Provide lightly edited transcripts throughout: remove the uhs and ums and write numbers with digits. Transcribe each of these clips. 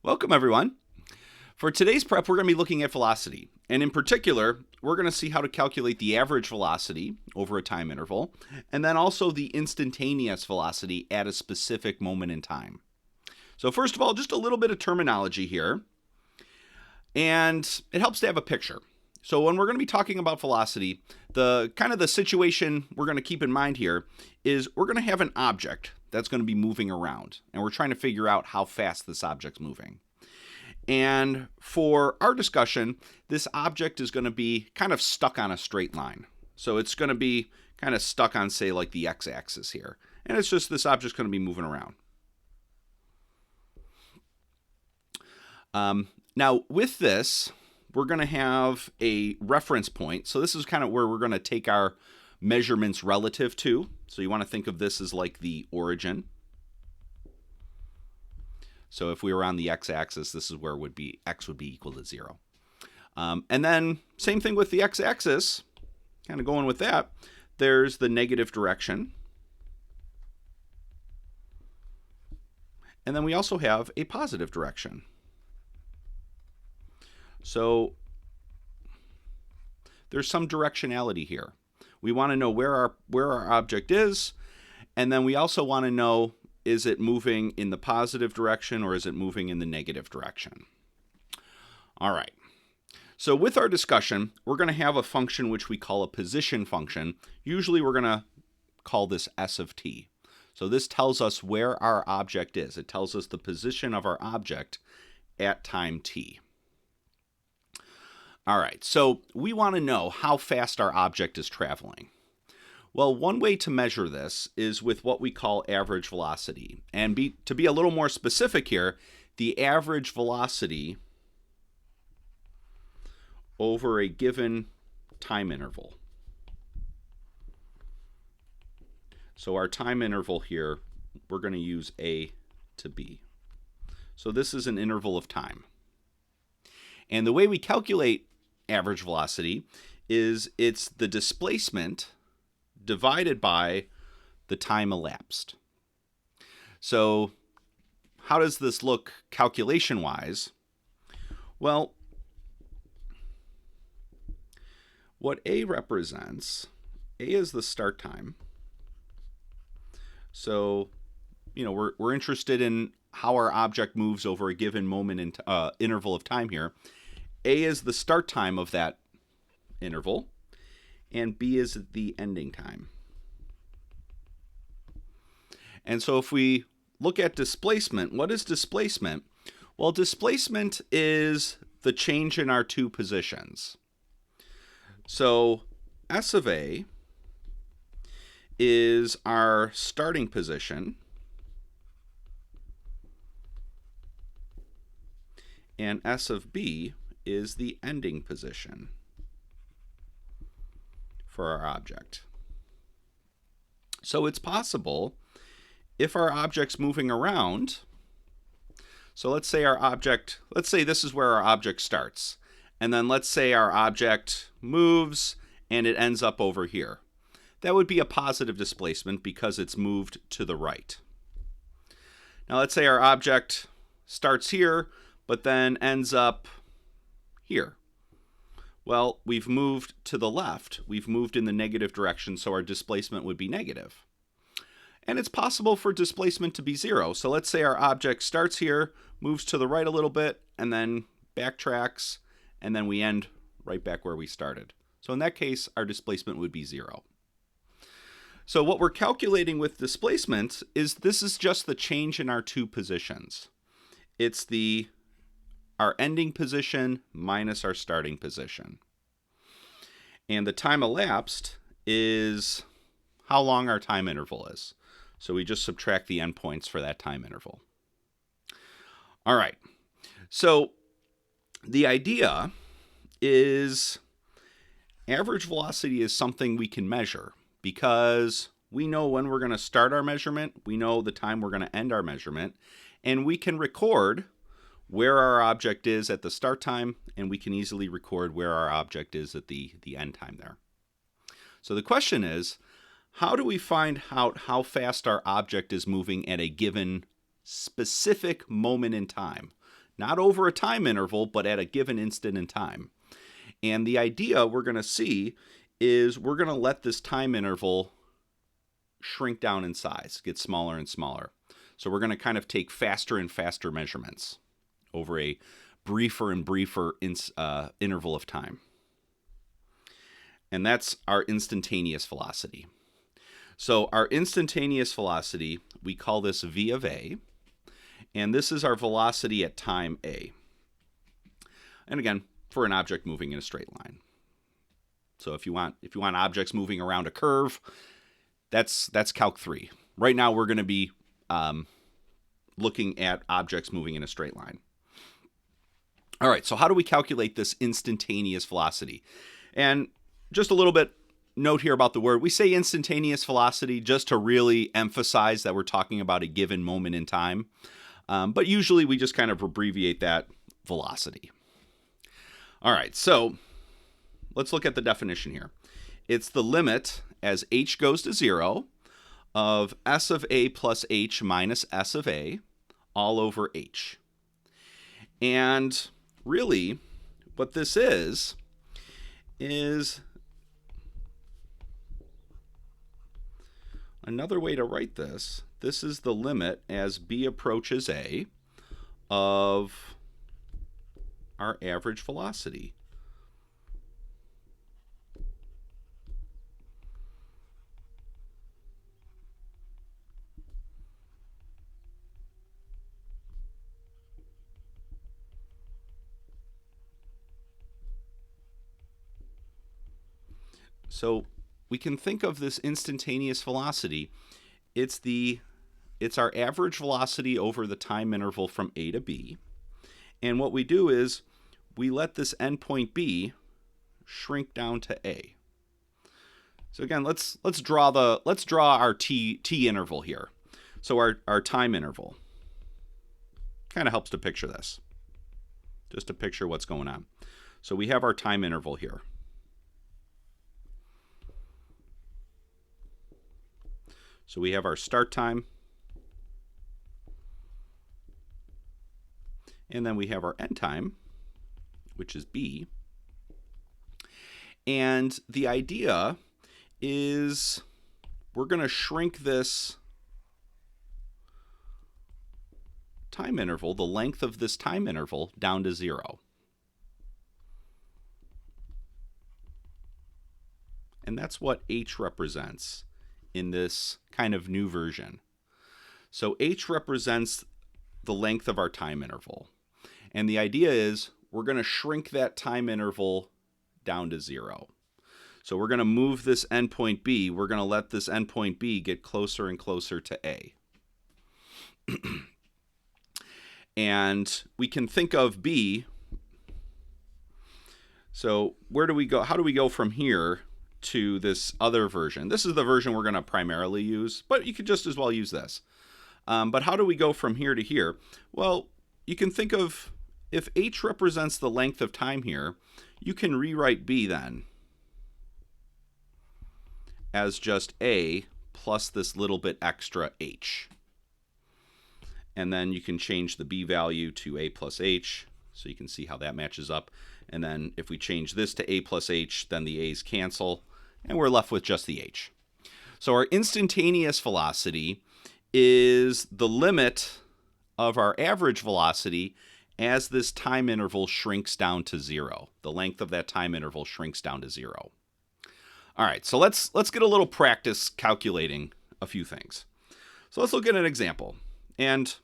Welcome, everyone. For today's prep, we're going to be looking at velocity. And in particular, we're going to see how to calculate the average velocity over a time interval, and then also the instantaneous velocity at a specific moment in time. So first of all, just a little bit of terminology here. And it helps to have a picture. So when we're going to be talking about velocity, the situation we're going to keep in mind here is we're going to have an object that's going to be moving around, and we're trying to figure out how fast this object's moving. And for our discussion, this object is going to be kind of stuck on a straight line. So it's going to be kind of stuck on, say, like the x-axis here. And it's just this object's going to be moving around. Now, with this, we're going to have a reference point. So this is kind of where we're going to take our measurements relative to. So you want to think of this as like the origin. So if we were on the x-axis, this is where x would be equal to 0. And then same thing with the x-axis, kind of going with that. There's the negative direction. And then we also have a positive direction. So there's some directionality here. We want to know where our object is, and then we also want to know, is it moving in the positive direction or is it moving in the negative direction? All right. So with our discussion, we're going to have a function which we call a position function. Usually we're going to call this s of t. So this tells us where our object is. It tells us the position of our object at time t. All right, so we want to know how fast our object is traveling. Well, one way to measure this is with what we call average velocity. And to be a little more specific here, the average velocity over a given time interval. So our time interval here, we're going to use A to B. So this is an interval of time. And the way we calculate average velocity is it's the displacement divided by the time elapsed. So how does this look calculation-wise? Well, what A represents, A is the start time. So, we're interested in how our object moves over a given moment in interval of time here. A is the start time of that interval, and B is the ending time. And so if we look at displacement, what is displacement? Well, displacement is the change in our two positions. So S of A is our starting position, and S of B is the ending position for our object. So it's possible if our object's moving around, so let's say this is where our object starts, and then let's say our object moves and it ends up over here. That would be a positive displacement because it's moved to the right. Now let's say our object starts here but then ends up here. Well, we've moved to the left. We've moved in the negative direction, so our displacement would be negative. And it's possible for displacement to be 0. So let's say our object starts here, moves to the right a little bit, and then backtracks, and then we end right back where we started. So in that case, our displacement would be 0. So what we're calculating with displacement is this is just the change in our two positions. It's our ending position minus our starting position. And the time elapsed is how long our time interval is. So we just subtract the endpoints for that time interval. All right. So the idea is average velocity is something we can measure because we know when we're going to start our measurement, we know the time we're going to end our measurement, and we can record where our object is at the start time, and we can easily record where our object is at the end time there. So the question is, how do we find out how fast our object is moving at a given specific moment in time? not over a time interval, but at a given instant in time. And the idea we're going to see is we're going to let this time interval shrink down in size, get smaller and smaller. So we're going to kind of take faster and faster measurements over a briefer and briefer interval of time. And that's our instantaneous velocity. So our instantaneous velocity, we call this v of a, and this is our velocity at time a. And again, for an object moving in a straight line. So if you want objects moving around a curve, that's Calc 3. Right now we're going to be looking at objects moving in a straight line. All right, so how do we calculate this instantaneous velocity? And just a little bit note here about the word. We say instantaneous velocity just to really emphasize that we're talking about a given moment in time. But usually we just kind of abbreviate that velocity. All right, so let's look at the definition here. It's the limit as h goes to 0 of s of a plus h minus s of a all over h. And really, what this is another way to write this. This is the limit as b approaches a of our average velocity. So we can think of this instantaneous velocity. It's our average velocity over the time interval from A to B. And what we do is we let this endpoint B shrink down to A. So again, let's draw our t interval here. So our time interval kind of helps to picture this. Just to picture what's going on. So we have our time interval here. So we have our start time, and then we have our end time, which is B. And the idea is we're going to shrink this time interval, the length of this time interval, down to 0. And that's what h represents in this kind of new version. So h represents the length of our time interval. And the idea is we're going to shrink that time interval down to 0. So we're going to move this endpoint B. We're going to let this endpoint B get closer and closer to A. And we can think of B. So where do we go? How do we go from here to this other version? This is the version we're going to primarily use, but you could just as well use this. But how do we go from here to here? Well, you can think of, if h represents the length of time here, you can rewrite B then as just A plus this little bit extra h. And then you can change the B value to A plus h, so you can see how that matches up. And then if we change this to A plus h, then the a's cancel, and we're left with just the h. So our instantaneous velocity is the limit of our average velocity as this time interval shrinks down to 0. The length of that time interval shrinks down to 0. All right, so let's get a little practice calculating a few things. So let's look at an example, and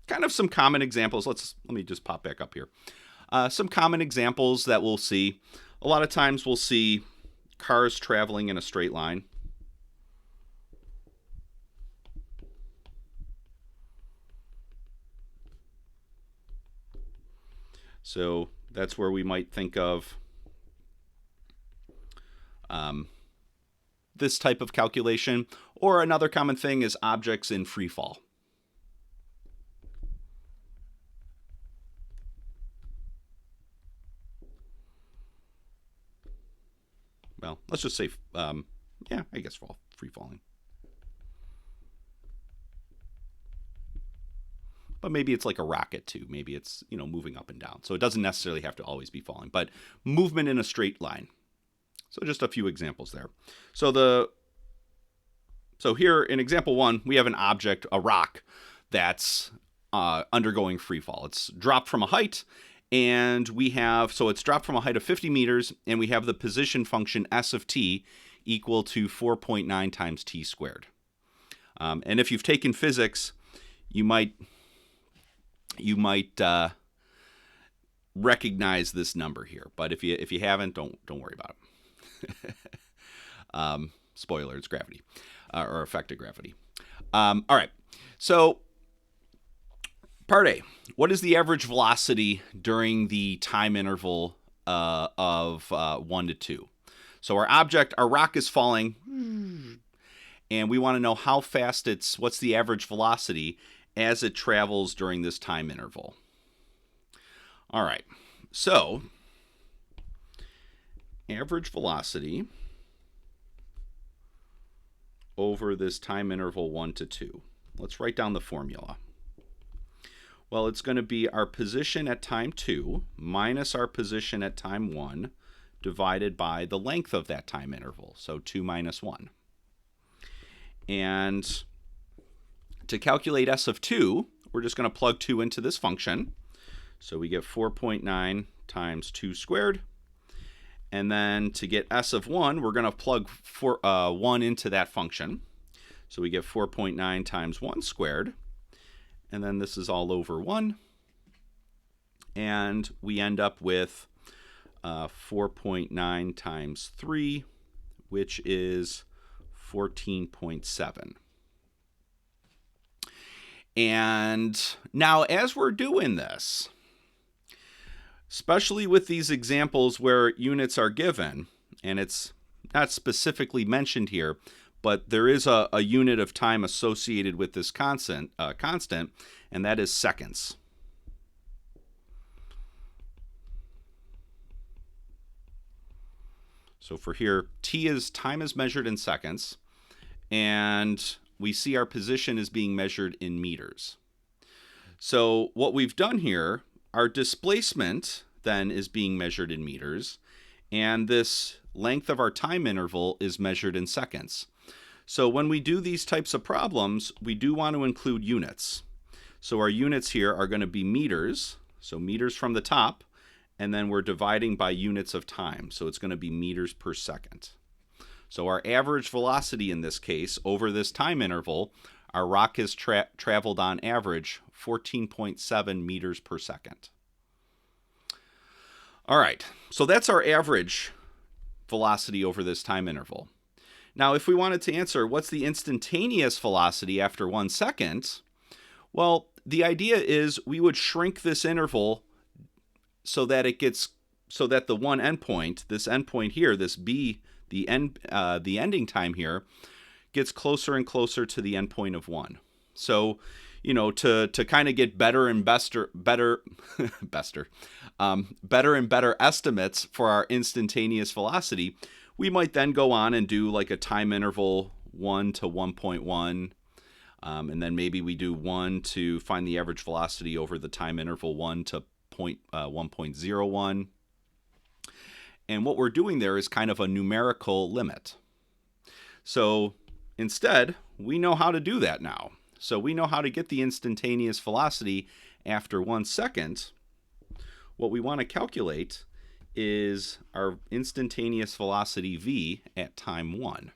kind of some common examples. Let me just pop back up here. Some common examples that we'll see. A lot of times we'll see cars traveling in a straight line. So that's where we might think of this type of calculation. Or another common thing is objects in free fall. Well, let's just say, yeah, I guess free falling. but maybe it's like a rocket too. Maybe it's, moving up and down. So it doesn't necessarily have to always be falling, but movement in a straight line. So just a few examples there. So here in example 1, we have an object, a rock, that's undergoing free fall. It's dropped from a height, and it's dropped from a height of 50 meters, and we have the position function s of t equal to 4.9 times t squared. And if you've taken physics, you might recognize this number here. But if you haven't, don't worry about it. Spoiler: it's gravity, or effective gravity. All right. So part A: what is the average velocity during the time interval of 1 to 2? So our rock is falling, and we want to know how fast what's the average velocity as it travels during this time interval. All right, so average velocity over this time interval 1 to 2. Let's write down the formula. Well, it's going to be our position at time 2 minus our position at time 1 divided by the length of that time interval, so 2 minus 1. And to calculate s of 2, we're just going to plug 2 into this function. So we get 4.9 times 2 squared. And then to get s of 1, we're going to plug 1 into that function. So we get 4.9 times 1 squared. And then this is all over 1. And we end up with 4.9 times 3, which is 14.7. And now as we're doing this, especially with these examples where units are given, and it's not specifically mentioned here, but there is a unit of time associated with this constant, and that is seconds. So for here, time is measured in seconds, and we see our position is being measured in meters. So what we've done here, our displacement then is being measured in meters, and this length of our time interval is measured in seconds. So when we do these types of problems, we do want to include units. So our units here are going to be meters, so meters from the top, and then we're dividing by units of time, so it's going to be meters per second. So our average velocity in this case, over this time interval, our rock has traveled on average 14.7 meters per second. All right, so that's our average velocity over this time interval. Now, if we wanted to answer what's the instantaneous velocity after 1 second, well, the idea is we would shrink this interval so that the one endpoint, this endpoint here, this b, the ending time here, gets closer and closer to the endpoint of 1. So, to kind of get better and better estimates for our instantaneous velocity, we might then go on and do like a time interval 1 to 1.1, and then maybe we do 1 to find the average velocity over the time interval 1 to 1.01. And what we're doing there is kind of a numerical limit. So instead, we know how to do that now. So we know how to get the instantaneous velocity after 1 second. What we want to calculate is our instantaneous velocity v at time 1.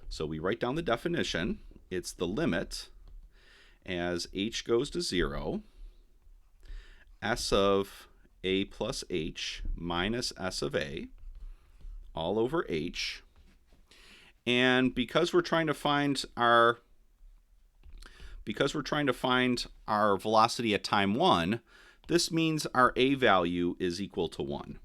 So we write down the definition. It's the limit as h goes to 0, s of a plus h minus s of a all over h. And because we're trying to find our velocity at time 1, this means our a value is equal to 1.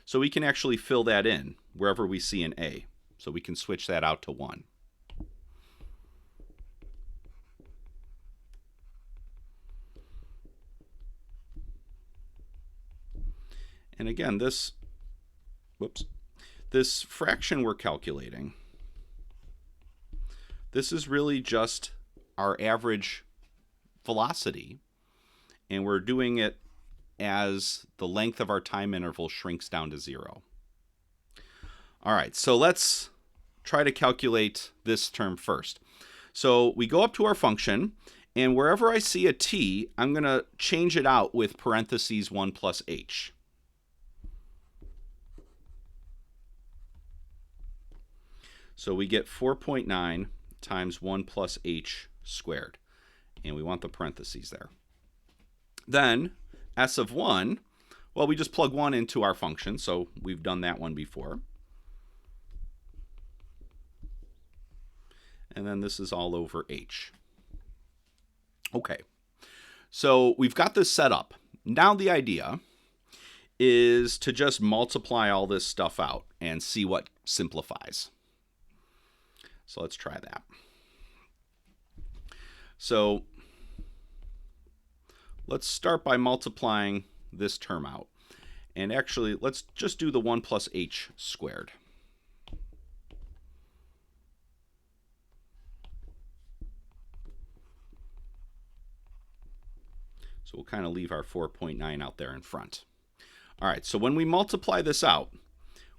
So we can actually fill that in wherever we see an a. So we can switch that out to 1. And again, this fraction we're calculating, this is really just our average velocity, and we're doing it as the length of our time interval shrinks down to 0. All right, so let's try to calculate this term first. So we go up to our function, and wherever I see a t, I'm going to change it out with parentheses 1 plus h. So we get 4.9 times 1 plus h squared, and we want the parentheses there. Then s of 1, well, we just plug 1 into our function, so we've done that one before. And then this is all over h. Okay, so we've got this set up. Now the idea is to just multiply all this stuff out and see what simplifies. So let's try that. So let's start by multiplying this term out. And actually, let's just do the 1 plus h squared. So we'll kind of leave our 4.9 out there in front. All right, so when we multiply this out,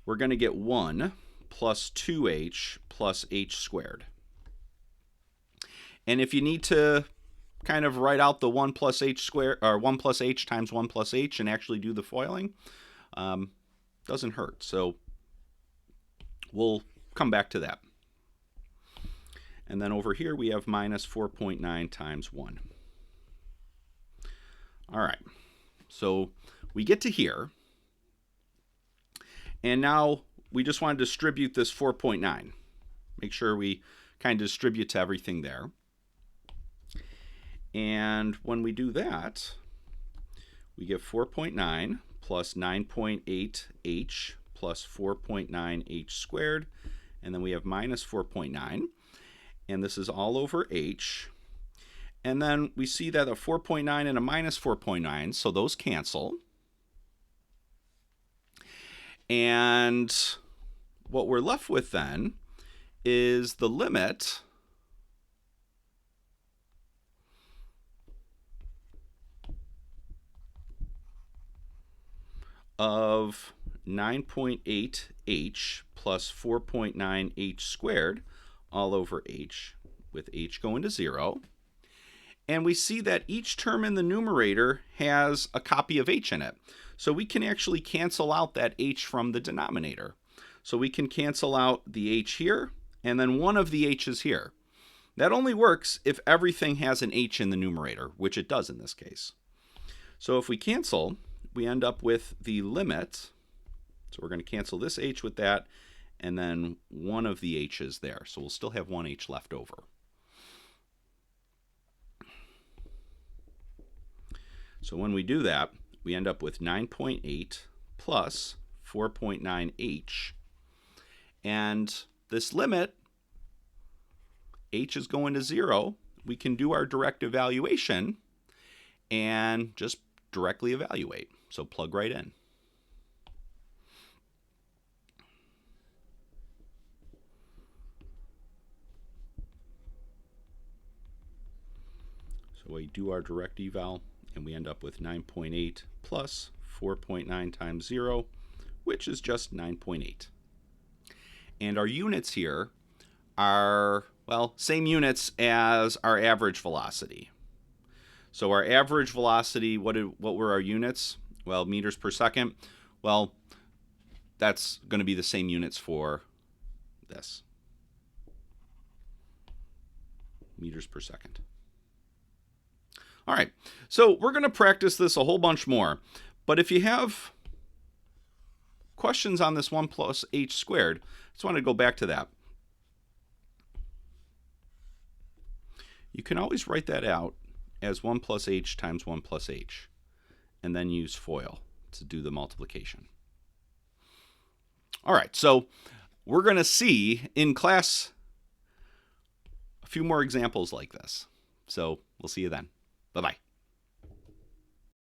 we're going to get 1 plus 2h plus h squared. And if you need to kind of write out the 1 plus h squared, or 1 plus h times 1 plus h and actually do the foiling, doesn't hurt. So we'll come back to that. And then over here we have minus 4.9 times 1. All right, so we get to here, and now we just want to distribute this 4.9. Make sure we kind of distribute to everything there. And when we do that, we get 4.9 plus 9.8h plus 4.9h squared, and then we have minus 4.9, and this is all over h. And then we see that a 4.9 and a minus 4.9, so those cancel. And what we're left with then is the limit of 9.8h plus 4.9h squared all over h, with h going to 0. And we see that each term in the numerator has a copy of h in it. So we can actually cancel out that h from the denominator. So we can cancel out the h here, and then one of the h's here. That only works if everything has an h in the numerator, which it does in this case. So if we cancel, we end up with the limit. So we're going to cancel this h with that, and then one of the h's there. So we'll still have one h left over. So when we do that, we end up with 9.8 plus 4.9h. And this limit, h is going to 0. We can do our direct evaluation and just directly evaluate. So plug right in. So we do our direct eval, and we end up with 9.8 plus 4.9 times 0, which is just 9.8. And our units here are, well, same units as our average velocity. So our average velocity, what were our units? Well, meters per second. Well, that's going to be the same units for this. Meters per second. All right, so we're going to practice this a whole bunch more. But if you have questions on this 1 plus h squared, I just want to go back to that. You can always write that out as 1 plus h times 1 plus h, and then use FOIL to do the multiplication. All right, so we're going to see in class a few more examples like this. So we'll see you then. Bye-bye.